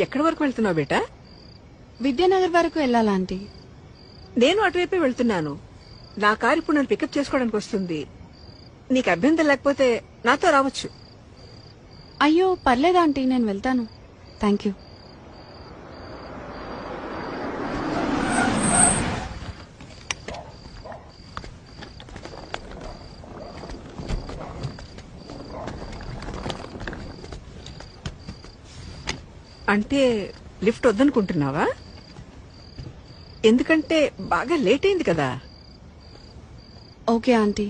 ఎక్కడి వరకు వెళ్తున్నావు బేటా? విద్యానగర్ వరకు వెళ్ళాలా ఆంటీ? నేను అటువైపే వెళ్తున్నాను. నా కారు ఇప్పుడు నన్ను పికప్ చేసుకోవడానికి వస్తుంది. నీకు అభ్యంతరం లేకపోతే నాతో రావచ్చు. అయ్యో పర్లేదు ఆంటీ, నేను వెళ్తాను. Thank you. అంటే లిఫ్ట్ వద్దనుకుంటున్నావా? ఎందుకంటే బాగా లేట్ అయింది కదా. ఓకే ఆంటీ,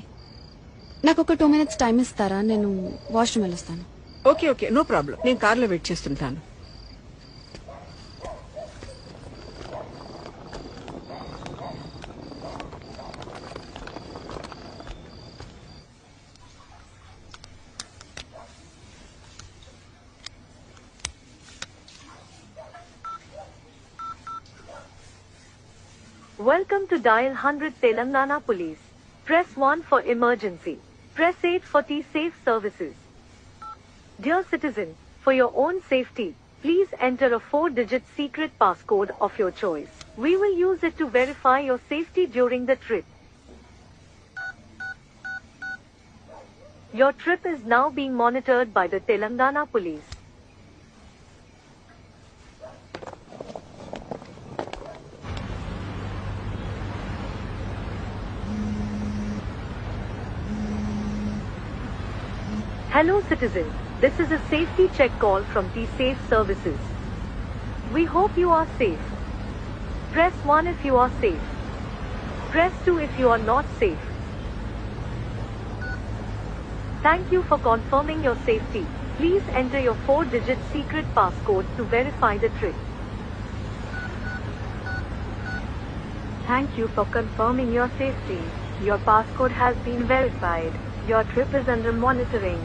నాకు ఒక 2 minutes టైం ఇస్తారా? నేను వాష్రూమ్ వెళ్ళొస్తాను. Okay okay, no problem. నేను కార్లో వెయిట్ చేస్తుంటాను. Welcome to Dial 100 Telangana Police. Press 1 for emergency. Press 8 for T-Safe services. Dear citizen, for your own safety, please enter a 4-digit secret passcode of your choice. We will use it to verify your safety during the trip. Your trip is now being monitored by the Telangana Police. Hello citizen, this is a safety check call from T-Safe services. We hope you are safe. Press 1 if you are safe. Press 2 if you are not safe. Thank you for confirming your safety. Please enter your 4-digit secret passcode to verify the trip. Thank you for confirming your safety. Your passcode has been verified. Your trip is under monitoring.